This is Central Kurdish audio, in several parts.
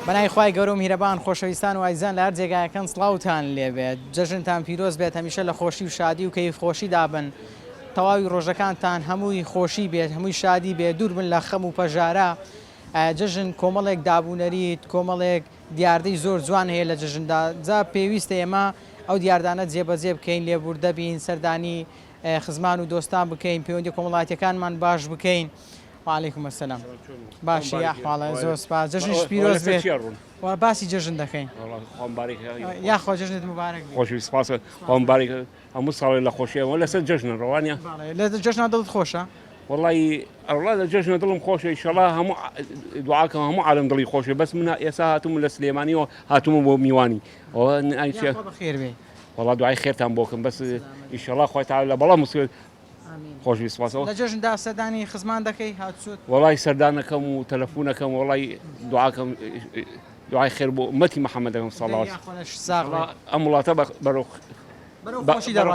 بەنای خوای گەورە و میهرەبان خۆشەویستان و ئایزان لە هەر جێگایەکەن سڵاوتان لێبێت جەژنتان پیرۆز بێت هەمیشە لە خۆشی و شادی و کەیفخۆشی دابن تەواوی ڕۆژەکانتان هەمووی خۆشی بێت هەمووی شادی بێت دوور بن لە خەم و پەژارە جەژن کۆمەڵێک دابوونەریت کۆمەڵێک دیاردەی زۆر جوان هەیە لە جەژندا جا پێویستە ئێمە ئەو دیاردانە جێبەجێ بکەین لێبوردە بین سەردانی خزمان و دۆستان بکەین پەیوەندی کۆمەڵاتیەکانمان باش بکەین. وعلیکم السلام باشی ئەحواڵە زۆر سپاس جەژنش پیرۆز بێت باسی جەژن دەکەین یاخۆ جەژنت مبارەک خۆشی سپاس مبارەک هەموو ساڵی لە خۆشیەوە لەسەر جەژنە ڕەوانە لە جەژنا دڵت خۆشە والله ئەوڵا لە جەژنە دڵم خۆشە ئینشەڵا هەموو دوعاکەم هەموو عالم دڵی خۆشە بەس من ئێستا هاتووم لە سلێمانیەوە هاتوومە بۆ میوانی خێر بێ والله دوعای خێرتان بۆکەم بەس ئینشەڵا خۆی تەعالا لە بەڵام مسوێت خۆشی سپاسەوە لە جەژندا سەردانی خزمان دەکەی هاتووت وڵی سەردانەکەم و تەلەفۆنەکەم وڵی دوعاکەم دوعای خێر بۆ ئومەتی محەممەدەکەم ساڵاو ئەم وڵاتە بەرەو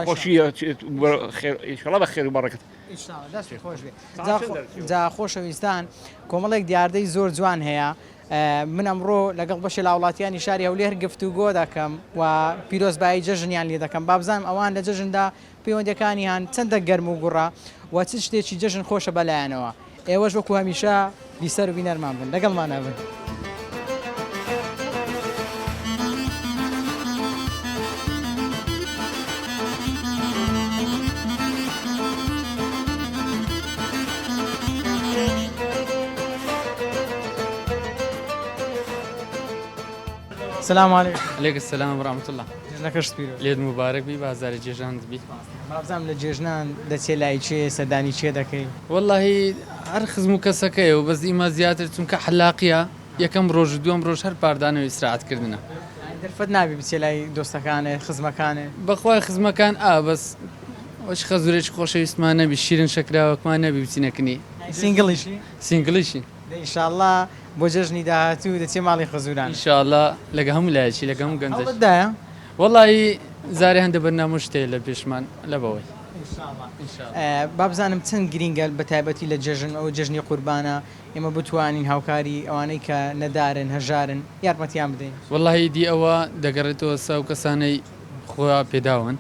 خۆشیشڵە بە خێر و بەڕێکت جا خۆشەویستان کۆمەڵێک دیاردەی زۆر جوان هەیە من ئەمڕۆ لەگەڵ بەشی لاوڵاتیانی شاری هەولێر گفتوگۆ دەکەم و پیرۆزبایی جەژنیان لێ دەکەم بابزانم ئەوان لە جەژندا پەیوەندەکانیان چەندە گەرم و گوڕا و چ شتێکی جەژن خۆشە بەلایەنەوە ئێوەش وەکو هەمیشە بیسەر و بینەرمان بن لەگەڵمانە بن. السلام عليكم. عليك السلام ورحمة الله. جێژنە کەشت پیرۆز لێت مبارەک بی بازاری جێژان بی. بابزانم لە جێژنان دەچێ لای چێ سەردانی چێ دەکەی؟ والله هەر خزم و کەسەکەیەوە بەس ئیما زیاتر چونکە حلاقیە یەکەم ڕۆژ دووەم ڕۆژ هەر پاردانەوە ئیسراحەتکردنە. دەرفەت نابی بچێ لای دۆستەکانێ خزمەکانێ بەخوای خزمەکان بەس ئەوش خەزورێکی خۆشەویستمان نەبی شیرن شەکراوەکمان نەبی بچینەکنی سینگڵیشی سینگلیشی ئینشاءالله بۆ جەژنی داهاتوو دەچێ ماڵی خەزوران ئینشاءالله لەگە هەموو لایەکی لەگە هەموو گەنجەش دایە والله زارێ هەندە بەرنامە شتەیە لە پێشمان لەبەوەی بابزانم چەند گرینگە بە تایبەتی لە جەژن ئەو جەژنی قوربانە ئێمە بتوانین هاوکاری ئەوانەی کە نەدارن هەژارن یارمەتیان بدەین. والله دی ئەوە دەگەڕێتەوە ساو کەسانەی خۆیان پێداون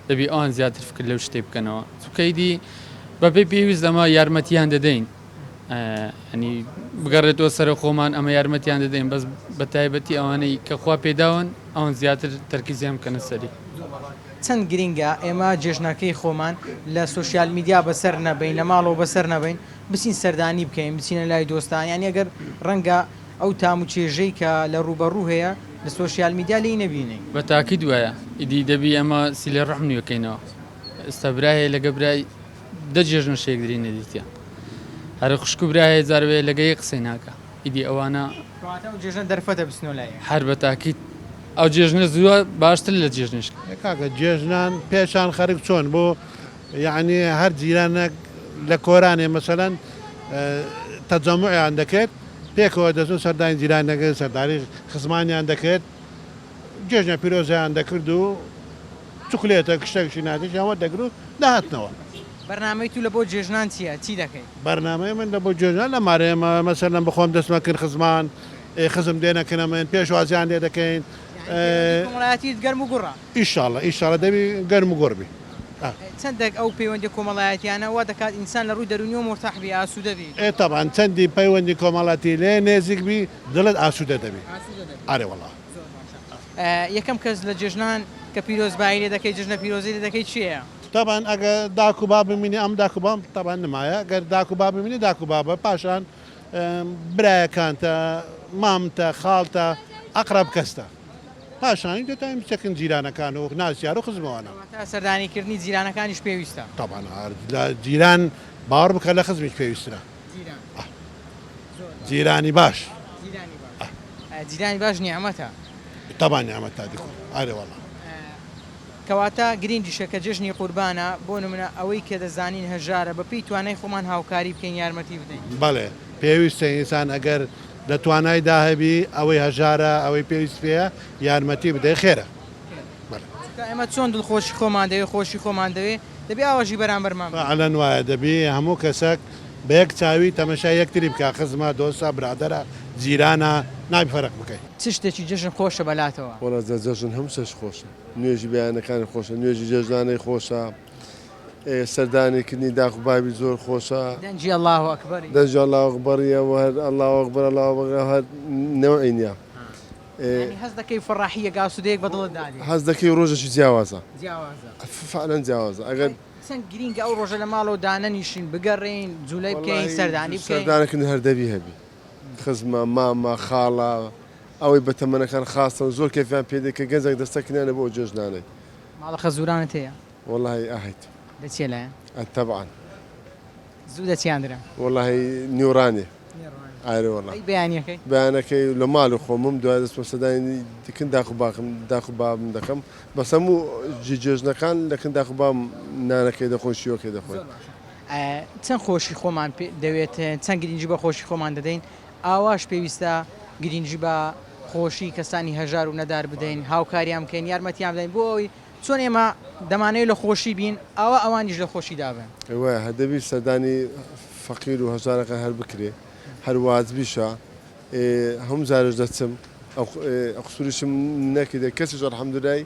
دەبی ئەوان زیاتر فکر لەو شتێ بکەنەوە چکەیدی بەپێی پێویست ئەمە یارمەتیان دەدەین ئەنی بگەڕێتەوە سەر خۆمان ئەمە یارمەتیان دەدەین بەس بە تایبەتی ئەوانەی کە خوا پێداون ئەوان زیاتر تەرکیزیان بکەنە سەری. چەند گرینگە ئێمە جێژنەکەی خۆمان لە سوسیال میدیا بەسەر نەبین لە ماڵەوە بەسەر نەبین بچین سەردانی بکەین بچینە لای دۆستان یانی ئەگەر ڕەنگە ئەو تام و چێژەی کە لە ڕوبەڕوو هەیە لە سوسیال میدیا لی نەبینین بە تاکید وایە ئیدی دەبی ئەمە سیلێ ڕەحمنیەکەینەوە ئێستا برایە لەگە برای دە جێژنە شێکدری نەدیتە هەرە خوشک و برایە جاربێ لەگەی قسەی ناکە ئیدی ئەوانە جێژنە دەرفەتە بستنەوە لای هەر بە تاکید ئەو جێژنە زووە باشتر لە جێژنش کاکە جێژنان پێشان خەرک چۆن بۆ یعنی هەر جیرانە لە کۆرانێ مەسەلەن تەجەموعیان دەکرێت پێکەوە دەچون سەردانی جیرانەکە سەرداری خزمانیان دەکرێت جێژنە پیرۆزیان دەکرد و چوکلێتە کشتێکشی ناتیش ئەوە دەگر و داهاتنەوە. بەرنامەی تو لە بۆ جێژنان چییە چی دەکەین؟ بەرنامەی من لە بۆ جێژنان لە مارێمە مەسەلەن بخۆم دەستمە کرد خزمان خزم دێنەکەنەمەن پێشوازیان لێ دەکەین کۆمەڵایەتیت گەرم و گوڕە ئیشاڵە دەبی گەرم و گۆڕبی چەندێک ئەو پەیوەندی کۆمەڵایەتیانە وا دەکات ئینسان لە ڕووی دەرونی و مرتاحبی ئاسوودەبی تەبان چەندی پەیوەندی کۆمەڵاتی لێ نێزیک بی دڵت ئاسوودە دەبی ئارێ وەڵا یەکەم کەس لە جێژنان کە پیرۆزبایی لێ دەکەی جژنە پیرۆزی لێ دەکەی چییە؟ تەبان ئەگە داکو با ببینی ئەم داکو بام تەبان نمایە گەر داکو با ببینی داکو بابە پاشان برایەکانتە مامتە خاڵتە ئەقرب کەستە پاشانی دەتایم چەکن جیرانەکان و ناسیار و خزمەوانە سەردانیکردنی جیرانەکانیش پێویستە تەبان لە جیران باوەڕ بکە لە خزمیش پێویسترە جیرانی باش جیرانی باش نیعمەتە تەبان نیعمەت تا دیکۆ ئارێ وەڵا کەواتە گرنگیشە کە جێژنی قوربانە بۆ نمونە ئەوەی کە دەزانین هەژارە بەپێی توانای خۆمان هاوکاری بکەین یارمەتی بدەین. بەڵێ پێویستە ئینسان ئەگەر لە توانای داهەبی ئەوەی هەژارە ئەوەی پێویست پێە یارمەتی بدەی خێرە. ئێمە چۆن دڵخۆشی خۆمان دەوێت خۆشی خۆمان دەوێت دەبێ ئاوەژی بەرامبەرمان ئەلەن وایە دەبێ هەموو کەسێک بە یەک چاوی تەمەشای یەکتری بکە خزمە دۆسە برادەرە جیرانە نابی فەرق بکەیت. چ شتێکی جژن خۆشە بەلاتەوە؟ وەڵا جەژن هەمووشەش خۆشە، نوێژی بەیانەکانی خۆشە، نوێژی جەژنانەی خۆشە، سەردانیکردنی داخ و بابی زۆر خۆشە، دەنجی الله ئەکبەری دەنج الله ئەکبەریەوە هەر الله ئەکبەر الله ئەکبەر هەر نەوعی نییە. هەز دەکەی فڕاحیە گاسوودەیەک بەدڵت دادی حەز دەکەی ڕۆژێکی جیاوازە جیاوازە فعلەن جیاوازە ئەگەر چەند گرینگە ئەو ڕۆژە لە ماڵەوە دانەنیشین بگەڕین جوولەی بکەین سەردانی بکەین سەردانەکردن هەردەبی هەبی خزمە مامە خاڵە ئەوەی بەتەمەنەکان خاستە و زۆر کەفیان پێدەکە گەنجێک دەستەکردیانە بۆ جێژنانەی ماڵە خەزورانت هەیە والله ئاهیت دەچێ لایەن طبعا زوو دەچیاندرا والله نیورانی ئایرە والله ئەی بەیانیەکەی بەیانەکەی لە ماڵ و خۆمم دوای دەست سەدانی دکن داخ و باخم داخ و بابم دەکەم بەس هەموو جێژنەکان لەکن داخ و بام نانەکەی دەخۆن شیوەکەی دەخۆین چەند خۆشی خۆمان دەوێت چەند گرنگی بە خۆشی خۆمان دەدەین ئاواش پێویستە گرنگی بە خۆشی کەسانی هەژار و نەدار بدەین هاوکاریان بکەین یارمەتیان بدەین بۆ ئەوی چۆن ئێمە دەمانەوێت لە خۆشی بین ئەوە ئەوانیش لە خۆشی دابن وای هەدەبی سەردانی فەقیر و هەژارەکە هەر بکرێ هەر وازبیشە هەموو جارش دەچم ئەو قسوریشم نەکردێ کەسیش ئەلحەمدولای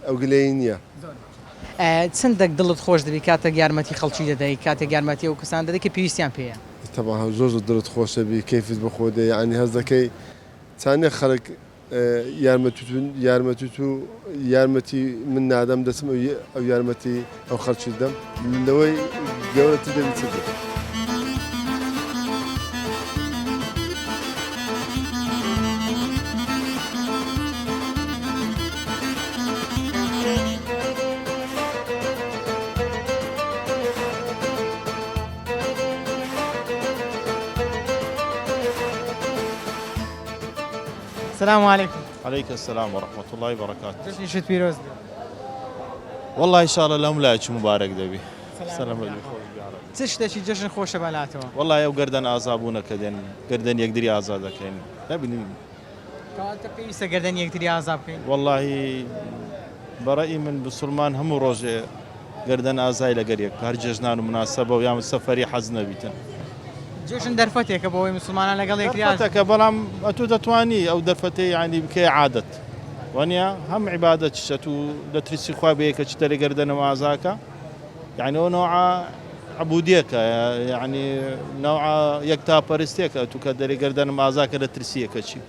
ئەو گلەی نییە چەندێک دڵت خۆش دەبی کاتێک یارمەتی خەڵکی دەدەی کاتێک یارمەتی ئەو کەسان دەدەی کە پێویستیان پێیە طبعا زۆر دڵت خۆشە بی کەیفت بەخۆ دەی ینی هەز دەکەی چانێ خەڵک یارمەتی من نادەم دەچم ئەو یارمەتی ئەو خەڵکی دەم لەوەی گەورەتی دەبی چ بێت السلام عليكم. عليك السلام ورحمة الله وبركاته. جشنی شت پیرۆز والله إن شاء الله لهم لايك مبارك دبي. سلام عليكم. چ شتێکی جژن خۆشە بەلاتەوە والله يو قردن آزابونا كدين قردن يقدر آزادا كين. نبي کاتە پێویستە گەردەن یەکتری ئازا بکەین والله برأيي من بسلمان هم روجة قردن آزاي لقريك هر ججنان مناسبة ويام السفري حزن بيتن. جۆشن دەرفەتێکە بۆەوەی مسلمانان لەگەڵ یەکتری درفتك بلام أتو دتواني أو درفتي يعني بكي عادت. وانيا هم عبادة شتو دترسي خوابيك تشتري قردن وآزاكا يعني هو نوع عبوديك يعني نوع يكتا برستيك تو كدري قردن وآزاكا دترسيك شيء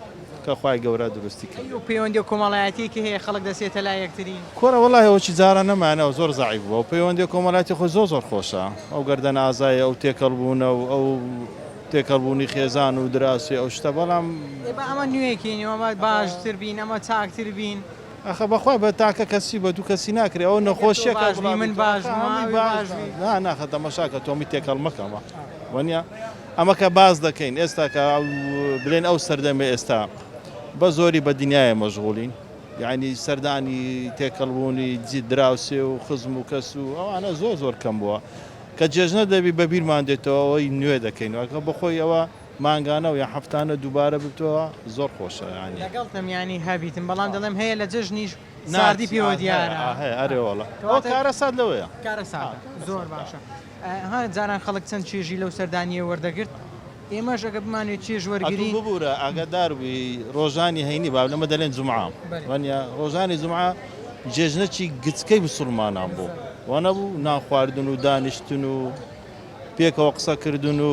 كخواي جورا درستيك. و پەیوەندی و کۆمەڵایەتێکی هەیە خەڵک دەسێتە لا یەکتری كورا والله هو شي زارنا معنا وزور ضعيف وبيوندي كومالاتي خو زور خوشا او قردن آزاي او تيكلبون او تێکەڵبوونی خێزان و دراسی ئەو شتە بەڵام ئێبە ئەمە نوێیەکەین ئەمە باشتر بین ئەمە چاکتر بین ئەخە بەخوای بە تاکە کەسی بە دوو کەسی ناکرێ ئەو نەخۆشیەکە من باش ناخە تەماشاکە تۆمی تێکەڵ مەکەمە وەنیە ئەمە کە باز دەکەین ئێستا کە بڵێن ئەو سەردەمێ ئێستا بە زۆری بە دنیاە مەشغوڵین یعنی سەردانی تێکەڵبوونی دراوسێ و خزم و کەس و ئەوانە زۆر کەم بووە کە جێژنە دەبی بە بیرمان دێتەوە ئەوەی نوێ دەکەین وەکە بەخۆی ئەوە مانگانە و یا هەفتانە دووبارە بتەوە زۆر خۆشە ینی لەگەڵتم ینی هەبیتم بەڵام دەڵێم هەیە لە جژنیش ساردی پێوە دیارە ئەرێوەڵە ئەو کارە ساد لەوەیە کارە ساده زۆر باشە ها جاران خەڵک چەند چێژی لەو سەردانیە وەردەگرت ئێمەش ئەگە بمانوێت چێژ وەرگری ببوورە ئاگادار بووی ڕۆژانی هەینی با لەمە دەڵێن جومعە وەنیە ڕۆژانی جومعە جێژنەی گچکەی مسلمانان بوو وانە بوو ناخواردن و دانیشتن و پێکەوە قسەکردن و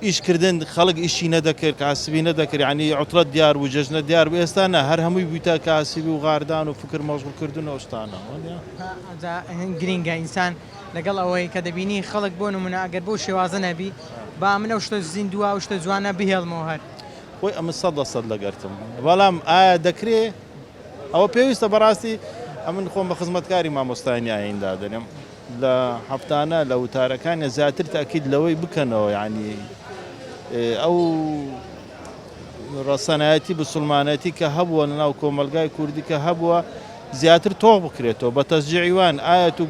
ئیشکردن خەڵک ئیشی نەدەکرد کاسبی نەدەکرد ینی عوترەت دیار بوو جەژنە دیار بوو ئێستانە هەر هەمووی بوویتە کاسبی و غاردان و فکر مەشغوڵکردنەوە شتانە گرینگە ئینسان لەگەڵ ئەوەی کە دەبینی خەڵک بۆ نمونە ئەگەر بۆ شێوازە نەبی با منە شتە زیندووە و شتە جوانە بهێڵمەوە هەر خۆی ئەمە 100% لەگەرتم بەڵام ئایا دەکرێت ئەوە پێویستە بەڕاستی ئەمن خۆم بە خزمەتکاری مامۆستانی ئایندا دەنێم لە هەفتانە لە وتارەکانە زیاتر تاکید لەوەی بکەنەوە ینی ئەو ڕەسەنایەتی بسلمانەتی کە هەبووە لەناو کۆمەلگای کوردی کە هەبووە زیاتر تۆق بکرێتەوە بە تەشجیعیوان ئایا تو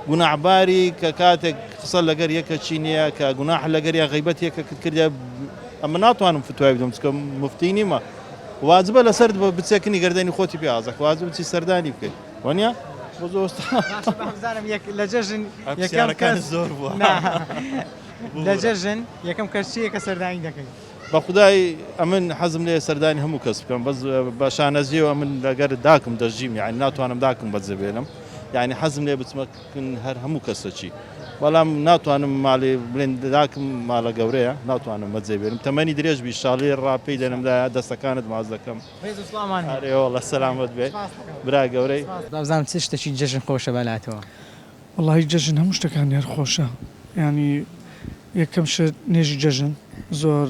گوناحباری کە کاتێک قسە لەگەر یەکە چینەیە کە گوناح لەگەر یا غیبەت یەکە کردیا ئەمە ناتوانم فتوای بدەم چکە مفتی نیمە واجبە لەسەر بچێکنی گەردەنی خۆتی پیازە واجب بچی سەردانی بکەیت وانە بۆ زۆستانم لە جەژن یەکەم کەس زۆر بووە لە جەژن یەکەم کەسچیە کە سەردانی دەکەین بە خدای ئەمن حەزم لێ سەردانی هەموو کەس بکەم بەس بە شانەزیەوە من لەگەر داکم دەژیم یعنی ناتوانم داکم بەجێبێنم یعنی حەزم لێ بچمەکن هەر هەموو کەسەچی بەڵام ناتوانم ماڵێ بڵێن داکم ماڵە گەورەیە ناتوانم بەجێبێنم تەمەنی درێژبی شاڵی ڕاپەی دەنمدایە دەستەکانت ماز دەکەم لە سەلامت بێ برا گەورەی بازانم چ شتێکی جەژن خۆشە بەلاتەوە وڵی جەژن هەموو شتەکان هێر خۆشە ینی یەکەم شت نێژی جەژن زۆر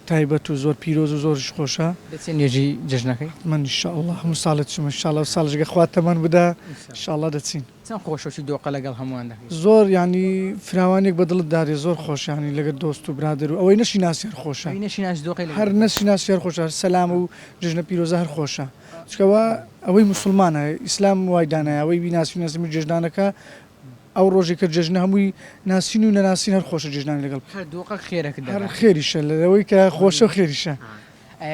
تایبەت و زۆر پیرۆز و زۆرش خۆشە دەچێت نێژی جەژنەکەی من ئینشاءالله هەموو ساڵت چمە ئینشاءالله و ساڵژگە خوات تەمان بدا ئینشاءالله دەچین چەند خۆشەوی دۆقە لەگەڵ هەمووان دەکەی زۆر ینی فراوانێک بە دڵت دارێ زۆر خۆشیانی لەگە دۆست و برادر و ئەوەی نەشی ناسیار خۆشە نەشیناش دۆقی هەر نەشی ناسیار خۆشە سەلام و جژنە پیرۆزە هەر خۆشە چکەوە ئەوەی مسلمانە ئیسلام وایدانە ئەوەی بیناسی نەزمی جێژدانەکە ئەو ڕۆژێک کە جژنە هەمووی ناسین و نەناسین هەر خۆشە جژنانی لەگەڵ هەر دۆقە خێرەکە هەر خێریشە لەوەی کە خۆشە و خێریشە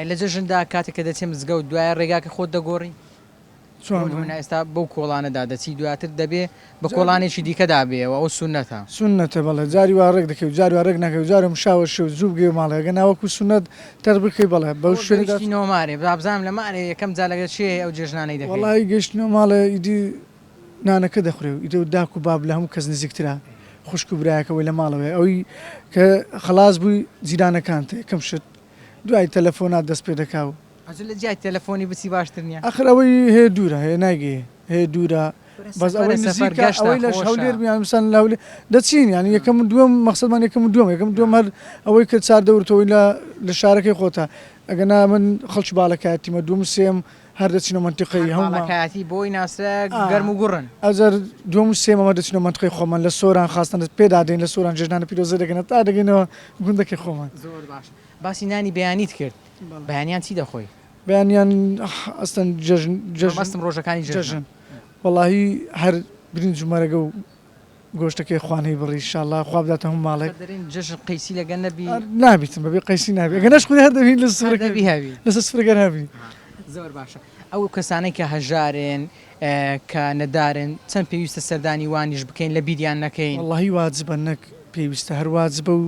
لە جەژندا کاتێک کە دەچێ مزگەوت دوایە ڕێگاکە خۆت دەگۆڕی چۆن ئێستا بەو کۆڵانەدا دەچی دواتر دەبێ بە کۆڵانێکی دیکەدا بێەوە ئەو سونەتە سونەتە بەڵێ جاری وا ڕێک دەکەوت جاری وا ڕێک ناکەوت جارم شاوە شەو زوو بگەی ماڵەکە ناوەکو سونەت تەر بکەی بەڵێ بەو شوێنی نۆمارێ بابزانام لە مارێ یەکەم جا لەگە چێ ئەو جێژنانەی دەکەی وەڵی گەشتنەوە ماڵە ئیدی نانەکە دەخورێ و ئیدە و داک و باب لە هەموو کەس نزیکترا خوشک و برایەکەەوەی لە ماڵەوەی ئەوی کە خلاص بووی جیرانەکانتە یەکەم شت دوای تەلەفۆنات دەست پێ دەکا و لە جای تەلەفۆنی بچی باشتر نییە ئەخر ئەوەی هەیە دوورە هەیە ناگێ هەیە دوورە بەس ئەوەی ئەوەی لە هەولێر میانسان لە دەچین ینی یەکەم دووەم مەقسەدمان یەکەم دووەم هەر ئەوەی کە چار دەورتەوەی لە شارەکەی خۆتە ئەگەنا من خەڵک باڵەکەتیمە دوم سێم هەر دەچینە منتیقی هەمڵەکەتی بۆی ناسرە گەرم و گوڕن ئەزار دوم سێمەمە دەچینە منتیقی خۆمان لە سۆران خاستن پێدادەین لە سۆران جژنانە پیرۆزە دەگەنە تا دەگەینەوە گوندەکەی خۆمان زۆر باش باسی نانی بەیانیت کرد بەیانیان چی دەخۆی بەیانیان ئەستن مەستم ڕۆژەکانی جەژن وەڵاهی هەر برنج جومەرەگە و گۆشتەکەی خوانەی بڕی ئینشاءالله خوا بداتە هەموو ماڵێک جەژن قەیسی لەگەن نەبی نابیتم بەبێ قەیسی نابێت ئەگەنەش خودی هەر دەبین لە سفرەکە هەبی زۆر باشە ئەو کەسانەی کە هەژارن کە نەدارن چەند پێویستە سەردانی وانیش بکەین لە بیریان نەکەین وەڵاهی واجبە نەک پێویستە هەر واجبە و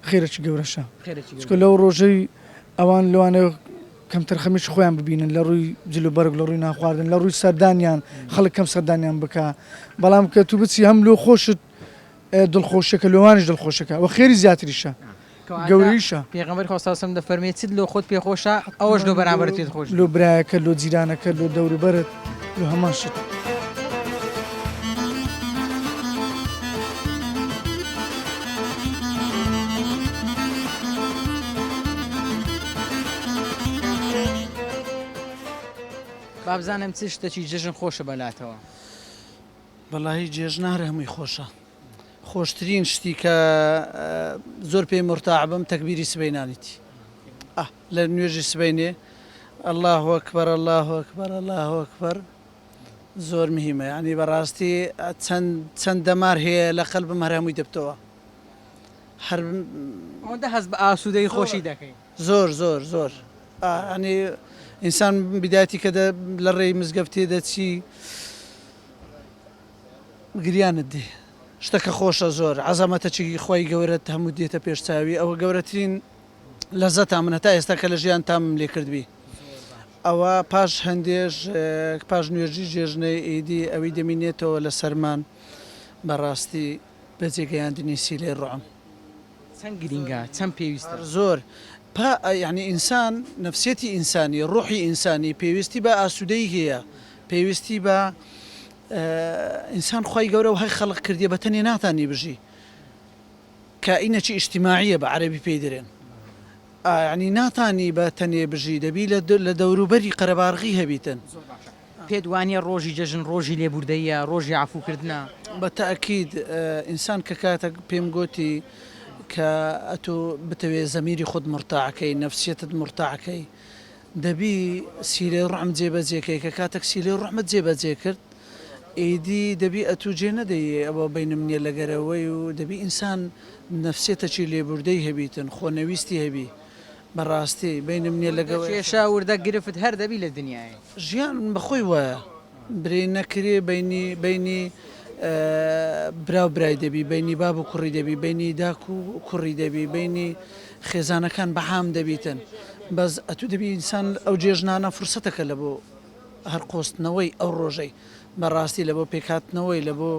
خێرەکی گەورەشە چکە لەو ڕۆژەی ئەوان لەوانە کەمتر خەمیش خۆیان ببینن لە ڕووی جلوبەرگ لە ڕووی ناخواردن لە ڕووی سەردانیان خەڵک کەم سەردانیان بکە بەڵام کە تو بچی هەم لۆ خۆشت دڵخۆشەکە لەوانش دڵخۆشەکە و خێری زیاتریشە گەوریشە پێغەمبەر خۆستاسم دەفەرمێت چیت لۆ خۆت پێخۆشە ئەوەش لۆ بەرامبەرت پێت خۆش لۆ برایەکە لۆ جیرانەکە لۆ دەوروبەرت لۆ هەمان شت بابزانم چ شتێکی جژن خۆشە بەلاتەوە بەڵی جێژنارە هەمووی خۆشە خۆشترین شتی کە زۆر پێی مرتاعبم تەکبیری سبەینانیتی لە نوێژی سبەینێ الله ئەکبەر الله ئەکبەر الله ئەکبەر زۆر مهمە ینی بەڕاستی چەند دەمار هەیە لە قەلبم هەرهەمووی دەبتەوە ئەوەندە هەست بە ئاسوودەی خۆشی دەکەین زۆر زۆر زۆر ینی ئینسان بیداتی کە لە ڕێی مزگەفتێ دەچی گریانت دێ شتەکە خۆشە زۆر عەزەمەتەکی خۆی گەورەت هەموو دێتە پێشچاوی ئەوە گەورەترین لەزەتا منە تا ئێستا کە لە ژیان تامم لێ کردبی ئەوە پاش هەندێش پاش نوێژی جێژنەی ئیدی ئەوەی دەمینێتەوە لە سەرمان بەڕاستی بەجێگەیاندنی سیلەی ڕۆم چەند گرینگە چەند پێویستە زۆر یعنی ئینسان نفسێتی ئینسانی ڕۆحی ئینسانی پێویستی بە ئاسوودەی هەیە پێویستی بە ئینسان خۆی گەورە و هەی خەڵق کردیە بە تەنێ ناتانی بژی کائینەکی ئیجتیماعیە بە عەرەبی پێی دەرێن ینی ناتانی بە تەنێ بژی دەبی لە دەوروبەری قەرەباڕغی هەبیتن پێت وانە ڕۆژی جەژن ڕۆژی لێبوردەیە ڕۆژی عەفوکردنە بە تەئەکید ئینسان کە کاتێک پێم گوتی کە ئەتۆ بتەوێت زەمیری خۆت مرتاعەکەی نەفسیەتت مرتاعەکەی دەبی سیلەی ڕەحم جێبەجێکەی کە کاتێک سیلەی ڕەحمت جێبەجێ کرد ئیدی دەبی ئەتو جێ نەدەی ئەوە بینم نییە لەگەرەوەی و دەبی ئینسان نەفسێتەکی لێبوردەی هەبیتن خۆنەویستی هەبی بەڕاستی بینم نییە لەگەڵێشا وردە گرفت هەر دەبی لە دنیای ژیان بەخۆی وایە برێ نەکرێ بینی براو برای دەبی بینی باب و کوڕی دەبی بینی داک و کوڕی دەبی بینی خێزانەکان بەهام دەبیتن بەس ئەتو دەبی ئینسان ئەو جێژنانە فرسەتەکە لە بۆ هەر قۆستنەوەی ئەو ڕۆژەی بەڕاستی لە بۆ پێکاتنەوەی لە بۆ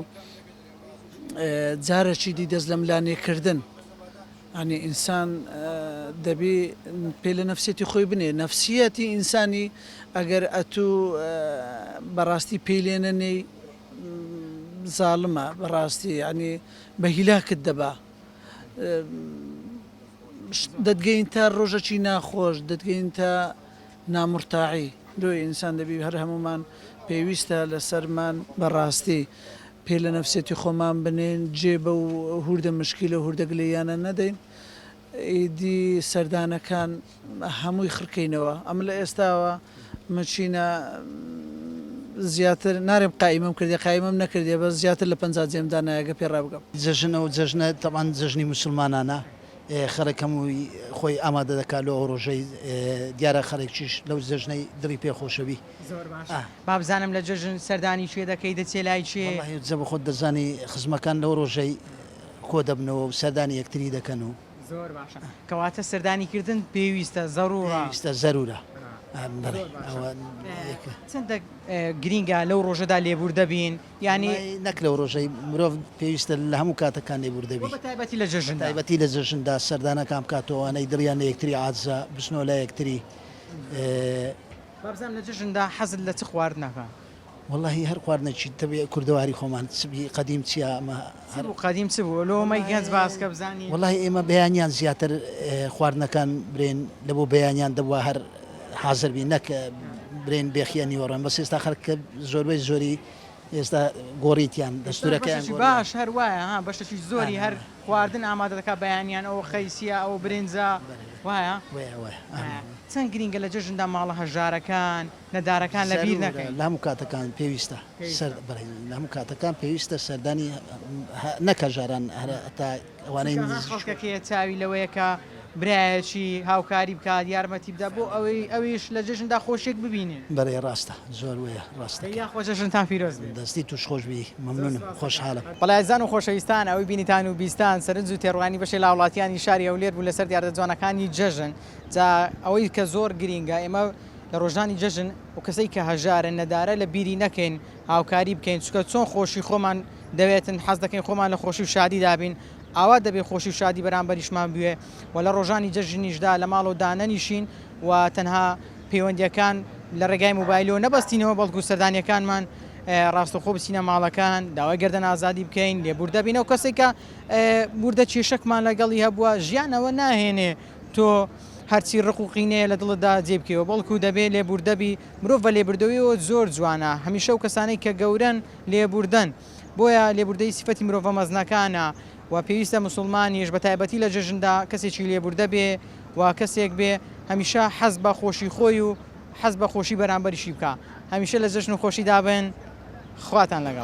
جارێکی دی دەست لە ملانێکردن ئەنی ئینسان دەبی پێ لە نەفسێتی خۆی بنێ نەفسیەتی ئینسانی ئەگەر ئەتوو بەڕاستی پێلێنەنەی زاڵمە بەڕاستی ینی بە هیلاکت دەبا دەتگەین تا ڕۆژەکی ناخۆش دەتگەین تا نامرتاعی دوی ئینسان دەبی هەر هەمومان پێویستە لەسەرمان بەڕاستی پێ لە نەفسێتی خۆمان بنێن جێ بە و هوردە مشکیل و هوردەگلەیانە نەدەین ئیدی سەردانەکان هەمووی خڕکەینەوە ئەم لە ئێستاوە مچینە زیاتر نارێم قایمەم کردی قایمەم نەکردێ بە زیاتر لە 50 جێمدا نایەگە پێ ڕابگەم جەژنە و جەژنە تەمان جەژنی مسلمانانە خەرەکەم و خۆی ئامادە دەکات لە ڕۆژەی دیارە خەرێکیش لەو جەژنەی دڵی پێخۆشەوی با بزانم لە جەژن سەردانی شوێ دەکەی دەچێ لای چێ جە بە خۆت دەزانی خزمەکان لەو ڕۆژەی کۆ دەبنەوە و سەردانی یەکتری دەکەن و زۆر باشە کەواتە سەردانیکردن پێویستە زەڕوڕە زەرورە چەندە گرینگە لەو ڕۆژەدا لێبور دەبین ینی نەک لەو ڕۆژەی مرۆڤ پێویستە لە هەموو کاتەکان لێبور دەبی تایبەتی لە جەژن تایبەتی لە جەژندا سەردانەکان بکاتەوەوانەی دڵیان لە یەکتری عادزە بچنەوە لە یەکتری بابزانام لە جەژندا حەزت لە چ خواردنەکە واللهی هەر خواردنەکی تەبێ کوردەواری خۆمان چبی قەدیم چیە ئەمە قەدیم چ بوو لۆمەی گەنج باسکە بزانین واللهی ئێمە بەیانیان زیاتر خواردنەکان برێن لە بۆ بەیانیان دەبووە هەر حاضر بی نەک برێن بێخیانی وەڕێن بەس ئێستا خەرکە زۆربەی زۆری ئێستا گۆڕیتیان دەستورەکەیان باش هەر وایە ها بەشەی زۆری هەر خواردن ئامادە دەکات بەیانیان ئەو خەیسیە ئەو برنجە وایە چەند گرینگە لە جەژندا ماڵە هەژارەکان نەدارەکان لە بیر نەکەن لە هەموو کاتەکان پێویستە لە هەموو کاتەکان پێویستە سەردانی نەکە ژاران تا ئەوانەی خەڵکەکەیە چاوی لەوەیەکە برایەکی هاوکاری بکات یارمەتی بدا بۆ ئەویش لە جەژندا خۆشێک ببینێن بەڕێ ڕاستە زۆر وەیە ڕاستە خۆ جەژنتان پیرۆز دەستی توش خۆشبی مەمنونم خۆشحاڵم بەڵایزان و خۆشەویستان ئەوەی بینیتان و بیستان سەرنج و تێڕوانی بەشی لە وڵاتیانی شاری ئەولێر بوو لەسەر دیاردە جوانەکانی جەژن جا ئەوەی کە زۆر گرینگە ئێمە لە ڕۆژانی جەژن و کەسەی کە هەژارن نەدارە لە بیری نەکەین هاوکاری بکەین چکە چۆن خۆشی خۆمان دەوێتن حەز دەکەین خۆمان لە خۆشی و شادی دابین ئاوا دەبێت خۆشی و شادی بەرامبەریشمان بوێ و لە ڕۆژانی جەژنیشدا لە ماڵ و دانەنیشین و تەنها پەیوەندیەکان لە ڕێگای موبایلەوە نەبەستینەوە بەڵکو سەردانیەکانمان ڕاستەخۆ بچینە ماڵەکان داوای گەردەن ئازادی بکەین لێبور دەبینەوە کەسێک کە بوردە کێشەکمان لەگەڵی هەبووە ژیانەوە ناهێنێ تۆ هەرچی ڕق و قینەیە لە دڵدا جێبکەوە بەڵکو دەبێت لێبوردەبی مرۆڤ بە لێبوردەوەیەوە زۆر جوانە هەمیشە و کەسانەی کە گەورن لێبوردن بۆیە لێبوردەی سیفەتی مرۆڤە مەزنەکانە و پێویستە مسلمانیش بە تایبەتی لە جەژندا کەسێکی لێبوردە بێ و کەسێک بێ هەمیشە حەز بە خۆشی خۆی و حەز بە خۆشی بەرامبەریشی بکە هەمیشە لە جەژن و خۆشی دابن خواتان لەگەڵ